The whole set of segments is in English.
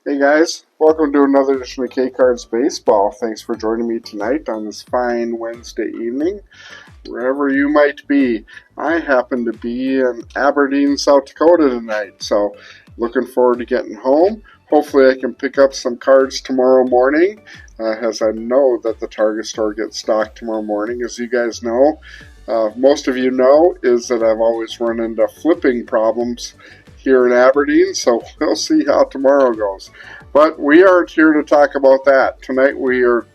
Hey guys, welcome to another edition of K Cards Baseball. Thanks for joining me tonight on this fine Wednesday evening, wherever you might be. I happen to be in Aberdeen, South Dakota tonight, so looking forward to getting home. Hopefully I can pick up some cards tomorrow morning, as I know that the Target store gets stocked tomorrow morning. As you guys know, most of you know, is that I've always run into flipping problems here in Aberdeen, so we'll see how tomorrow goes. But we aren't here to talk about that. Tonight we are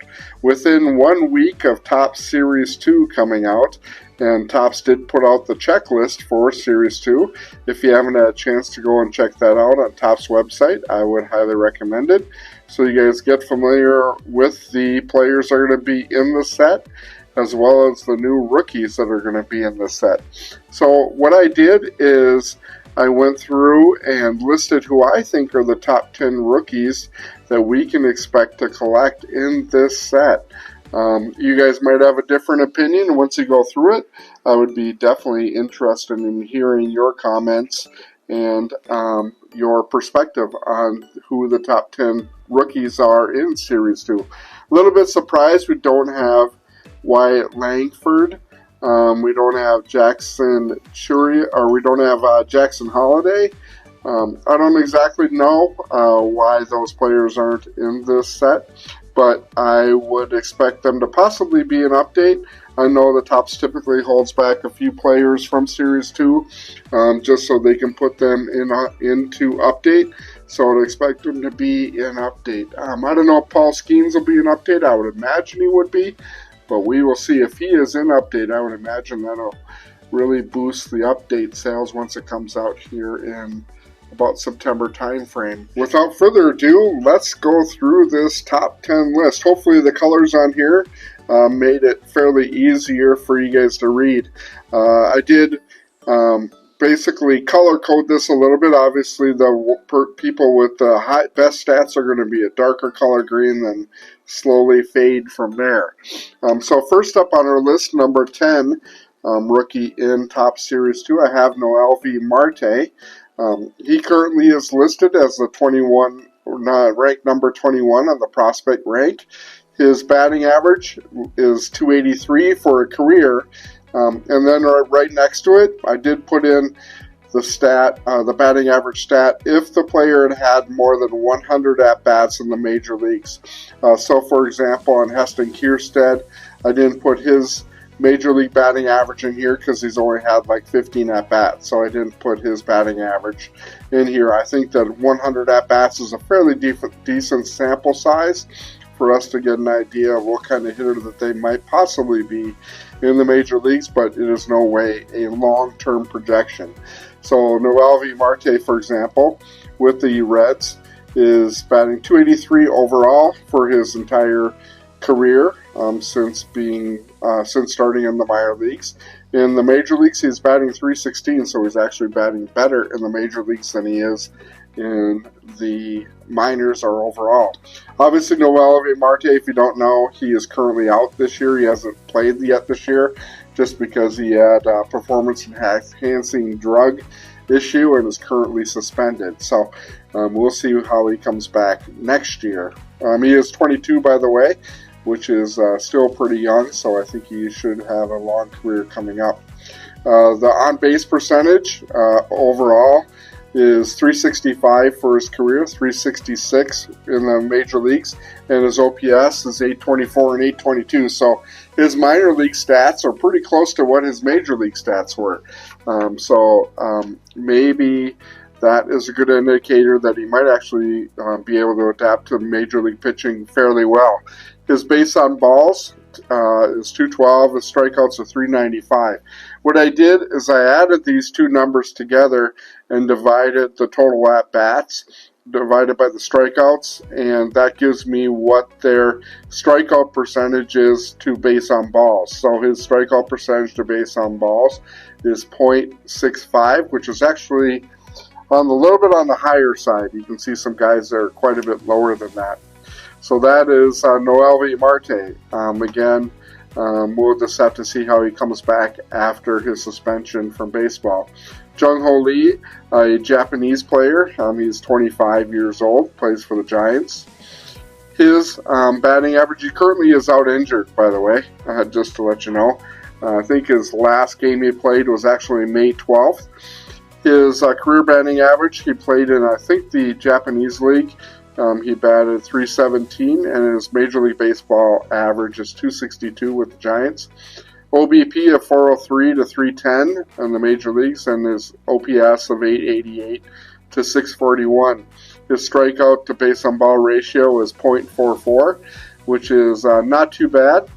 within 1 week of Topps Series 2 coming out, and Topps did put out the checklist for Series 2. If you haven't had a chance to go and check that out on Topps website, I would highly recommend it. So you guys get familiar with the players that are going to be in the set, as well as the new rookies that are going to be in the set. So what I did is I went through and listed who I think are the top 10 rookies that we can expect to collect in this set. You guys might have a different opinion. Once you go through it, I would be definitely interested in hearing your comments and your perspective on who the top 10 rookies are in Series 2. A little bit surprised we don't have Wyatt Langford. We don't have Jackson Churia, or we don't have Jackson Holiday. I don't exactly know why those players aren't in this set, but I would expect them to possibly be an update. I know the Topps typically holds back a few players from Series 2 just so they can put them into update. So I'd expect them to be in update. I don't know if Paul Skeens will be an update. I would imagine he would be. But we will see. If he is in update, I would imagine that'll really boost the update sales once it comes out here in about September time frame. Without further ado, let's go through this top 10 list. Hopefully the colors on here made it fairly easier for you guys to read. I did basically color code this a little bit. Obviously the people with the best stats are going to be a darker color green, then slowly fade from there. So first up on our list, number 10, rookie in Topps Series 2, I have Noelvi Marte. He currently is listed as the ranked number 21 on the prospect rank. His batting average is 283 for a career. And then right next to it, I did put in the batting average stat if the player had more than 100 at-bats in the major leagues. So, for example, on Heston Kjerstad, I didn't put his major league batting average in here because he's only had like 15 at-bats, so I didn't put his batting average in here. I think that 100 at-bats is a fairly decent sample size for us to get an idea of what kind of hitter that they might possibly be in the major leagues, but it is no way a long-term projection. So Noelvi Marte, for example, with the Reds, is batting 283 overall for his entire career since starting in the minor leagues. In the major leagues, he's batting 316, so he's actually batting better in the major leagues than he is in the minors or overall. Obviously, Noelvi Marte, if you don't know, he is currently out this year. He hasn't played yet this year just because he had a performance-enhancing drug issue and is currently suspended. So we'll see how he comes back next year. He is 22, by the way, which is still pretty young, so I think he should have a long career coming up. The on-base percentage overall is 365 for his career, 366 in the major leagues, and his OPS is 824 and 822. So his minor league stats are pretty close to what his major league stats were. Maybe that is a good indicator that he might actually be able to adapt to major league pitching fairly well. His base on balls is 212. His strikeouts are 395. What I did is I added these two numbers together and divided the total at-bats divided by the strikeouts, and that gives me what their strikeout percentage is to base on balls. So his strikeout percentage to base on balls is .65, which is actually on a little bit on the higher side. You can see some guys that are quite a bit lower than that. So that is Noelvi Marte. Again, We'll just have to see how he comes back after his suspension from baseball. Jung Ho Lee, a Japanese player. He's 25 years old, plays for the Giants. His batting average, he currently is out injured, by the way, just to let you know. I think his last game he played was actually May 12th. His career batting average, he played in, I think, the Japanese league. He batted .317, and his Major League Baseball average is .262 with the Giants. OBP of 403 to 310 in the major leagues, and his OPS of 888 to 641. His strikeout to base on ball ratio is .44, which is not too bad,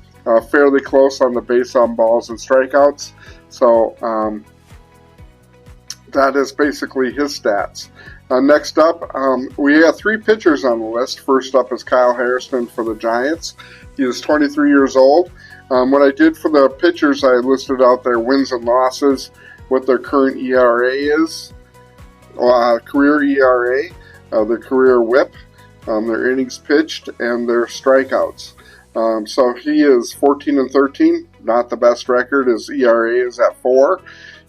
fairly close on the base on balls and strikeouts. So that is basically his stats. Next up, we have 3 pitchers on the list. First up is Kyle Hairston for the Giants. He is 23 years old. What I did for the pitchers, I listed out their wins and losses, what their current ERA is, career ERA, their career WHIP, their innings pitched, and their strikeouts. So he is 14-13, not the best record. His ERA is at 4.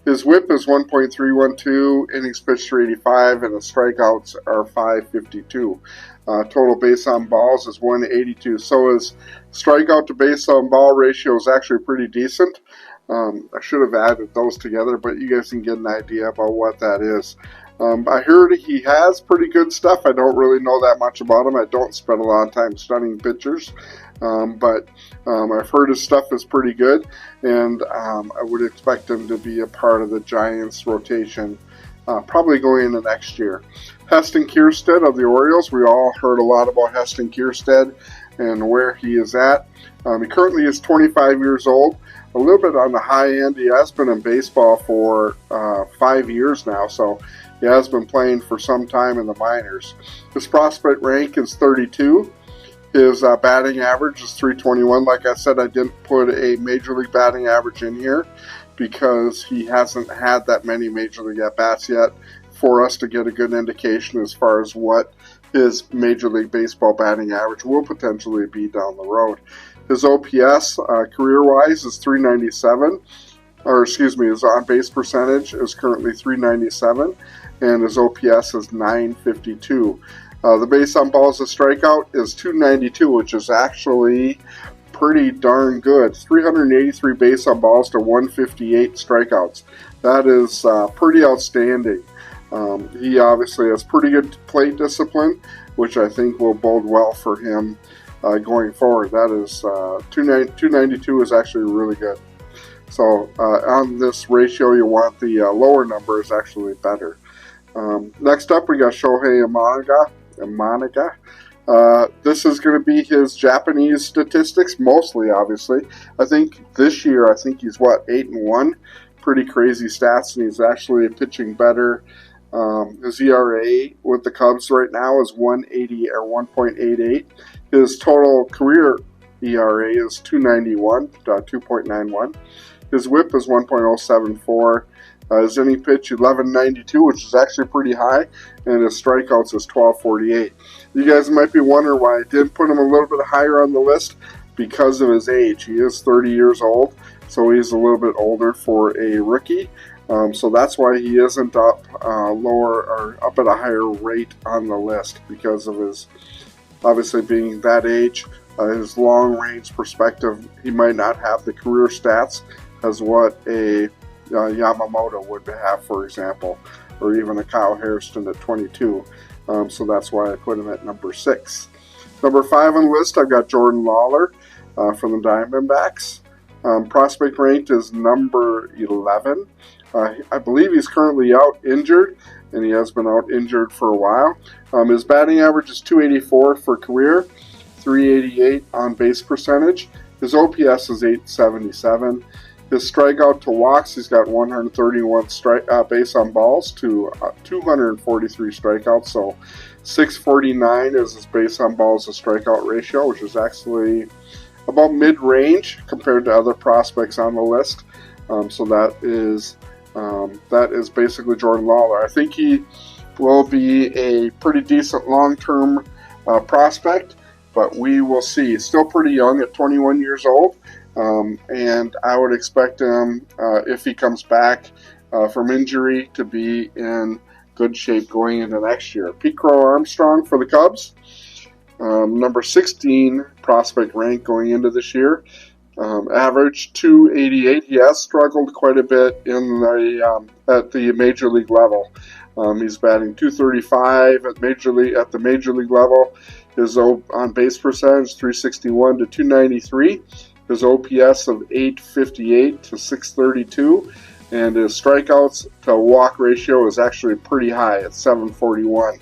His WHIP is 1.312, innings pitched 385, and the strikeouts are 552. Total base on balls is 182. So his strikeout to base on ball ratio is actually pretty decent. I should have added those together, but you guys can get an idea about what that is. I heard he has pretty good stuff. I don't really know that much about him. I don't spend a lot of time studying pitchers. But I've heard his stuff is pretty good, and I would expect him to be a part of the Giants rotation probably going into next year. Heston Kjerstad of the Orioles. We all heard a lot about Heston Kjerstad and where he is at. He currently is 25 years old, a little bit on the high end. He has been in baseball for 5 years now, so he has been playing for some time in the minors. His prospect rank is 32. His batting average is .321. Like I said, I didn't put a Major League batting average in here because he hasn't had that many Major League at-bats yet for us to get a good indication as far as what his Major League Baseball batting average will potentially be down the road. His OPS, career-wise, is .397. His on-base percentage is currently .397, and his OPS is .952. The base on balls to strikeout is .292, which is actually pretty darn good. 383 base on balls to 158 strikeouts. That is pretty outstanding. He obviously has pretty good plate discipline, which I think will bode well for him going forward. That is 292 is actually really good. So on this ratio, you want the lower number is actually better. Next up, we got Shohei Imanaga. This is going to be his Japanese statistics, mostly, obviously. I think this year, he's 8-1, pretty crazy stats, and he's actually pitching better. His ERA with the Cubs right now is 1.80 or 1.88. His total career ERA is 2.91. His WHIP is 1.074. His inning pitch 1192, which is actually pretty high, and his strikeouts is 1248. You guys might be wondering why I didn't put him a little bit higher on the list because of his age. He is 30 years old, so he's a little bit older for a rookie. So that's why he isn't up lower or up at a higher rate on the list, because of his obviously being that age. His long-range perspective, he might not have the career stats as what a Yamamoto would have, for example, or even a Kyle Hairston at 22. So that's why I put him at number 6. Number 5 on the list, I've got Jordan Lawler from the Diamondbacks. Prospect ranked is number 11. I believe he's currently out injured, and he has been out injured for a while. His batting average is .284 for career, .388 on base percentage. His OPS is .877. His strikeout to walks, he's got 131 base on balls to 243 strikeouts, so 649 is his base on balls to strikeout ratio, which is actually about mid-range compared to other prospects on the list. So that is basically Jordan Lawler. I think he will be a pretty decent long-term prospect, but we will see. He's still pretty young at 21 years old. And I would expect him, if he comes back from injury, to be in good shape going into next year. Pete Crow Armstrong for the Cubs, number 16 prospect rank going into this year. Average 288. He has struggled quite a bit in at the major league level. He's batting 235 at the major league level. His on base percentage 361 to 293. His OPS of 858 to 632, and his strikeouts to walk ratio is actually pretty high at 741.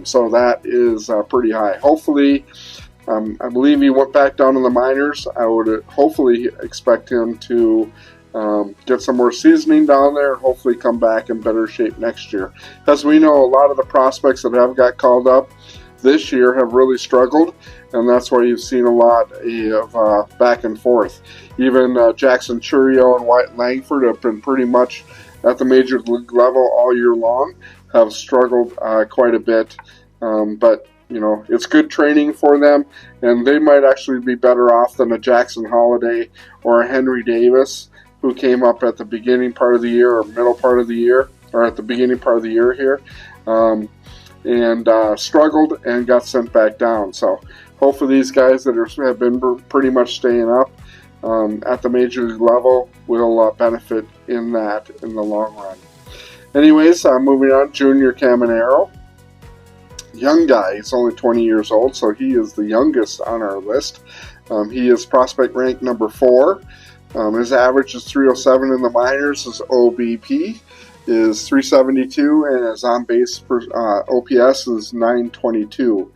So that is pretty high. Hopefully. I believe he went back down in the minors. I would hopefully expect him to get some more seasoning down there and hopefully come back in better shape next year. As we know, a lot of the prospects that have got called up this year have really struggled, and that's why you've seen a lot of back and forth. Even Jackson Chourio and Wyatt Langford have been pretty much at the major league level all year long, have struggled quite a bit, but it's good training for them, and they might actually be better off than a Jackson Holiday or a Henry Davis, who came up at the beginning part of the year or middle part of the year, or at the beginning part of the year here, and struggled and got sent back down. So hopefully these guys that have been pretty much staying up at the major league level will benefit in that in the long run. Anyways, moving on, Junior Caminero. Young guy. He's only 20 years old, so he is the youngest on our list. He is prospect rank number 4. His average is 307 in the minors. His OBP is 372, and his on-base OPS is 922.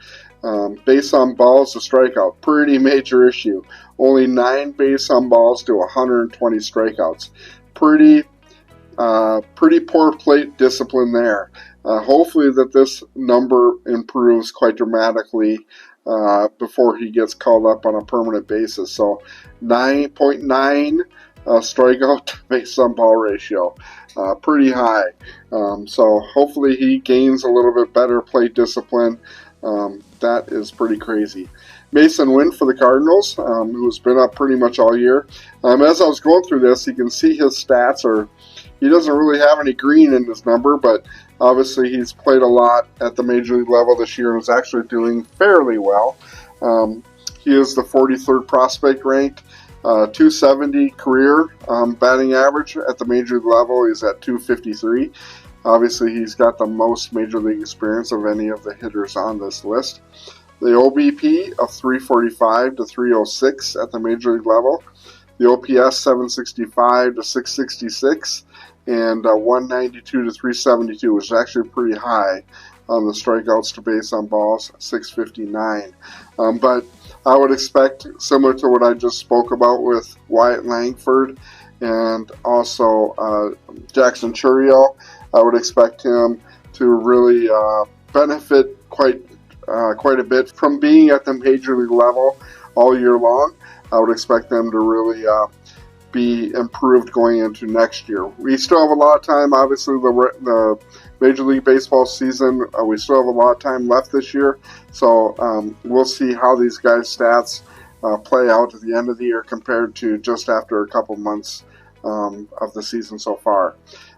Base on balls to strikeout, pretty major issue. Only 9 base on balls to 120 strikeouts. Pretty poor plate discipline there. Hopefully that this number improves quite dramatically before he gets called up on a permanent basis. So 9.9 strikeout to base on ball ratio. Pretty high. So hopefully he gains a little bit better plate discipline. That is pretty crazy. Mason Wynn for the Cardinals, who's been up pretty much all year. As I was going through this, you can see his stats he doesn't really have any green in his number, but obviously he's played a lot at the major league level this year and is actually doing fairly well. He is the 43rd prospect ranked, 270 career batting average at the major league level. He's at 253. Obviously he's got the most major league experience of any of the hitters on this list. The OBP of 345 to 306 at the major league level. The OPS 765 to 666. And 192 to 372, which is actually pretty high on the strikeouts to base on balls, 659. But I would expect, similar to what I just spoke about with Wyatt Langford and also Jackson Chourio, I would expect him to really benefit quite a bit from being at the major league level all year long. I would expect them to really be improved going into next year. We still have a lot of time. Obviously, the Major League Baseball season, we still have a lot of time left this year. So we'll see how these guys' stats play out at the end of the year compared to just after a couple months of the season so far.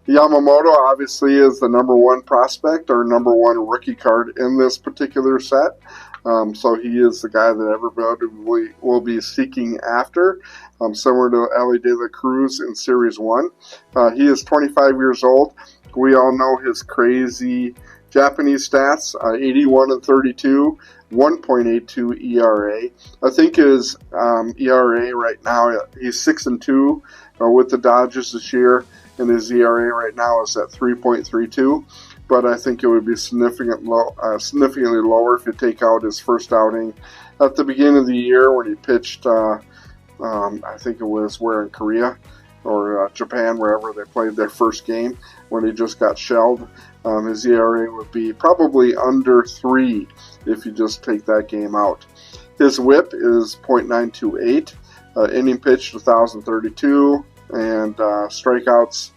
Yamamoto obviously is the number 1 prospect or number 1 rookie card in this particular set. So he is the guy that everybody will be seeking after, similar to Elly De La Cruz in Series 1. He is 25 years old. We all know his crazy Japanese stats, 81 and 32, 1.82 ERA. I think his ERA right now, he's 6-2 with the Dodgers this year, and his ERA right now is at 3.32. But I think it would be significantly lower if you take out his first outing at the beginning of the year when he pitched, I think it was in Korea or Japan, wherever they played their first game, when he just got shelled. His ERA would be probably under 3 if you just take that game out. His whip is .928, inning pitched 1,032, and strikeouts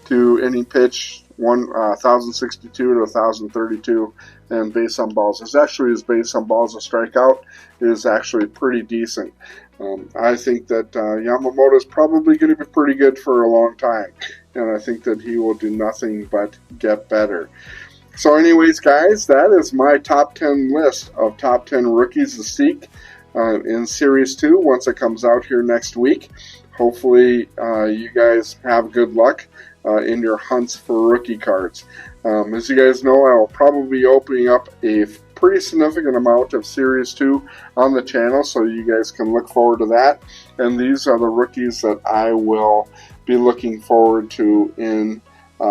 to inning pitch 1,062 to 1,032, and base on balls. His base on balls a strikeout is actually pretty decent. I think that Yamamoto is probably going to be pretty good for a long time, and I think that he will do nothing but get better. So anyways, guys, that is my top 10 list of top 10 rookies to seek in Series 2 once it comes out here next week. Hopefully you guys have good luck in your hunts for rookie cards. As you guys know, I will probably be opening up a pretty significant amount of Series 2 on the channel, so you guys can look forward to that. And these are the rookies that I will be looking forward to in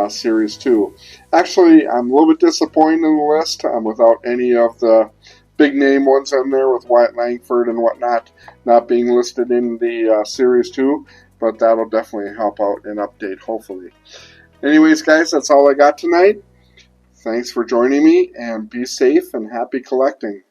Series 2. Actually, I'm a little bit disappointed in the list. I'm without any of the big name ones in there with Wyatt Langford and whatnot not being listed in the Series 2, but that'll definitely help out and update, hopefully. Anyways, guys, that's all I got tonight. Thanks for joining me, and be safe and happy collecting.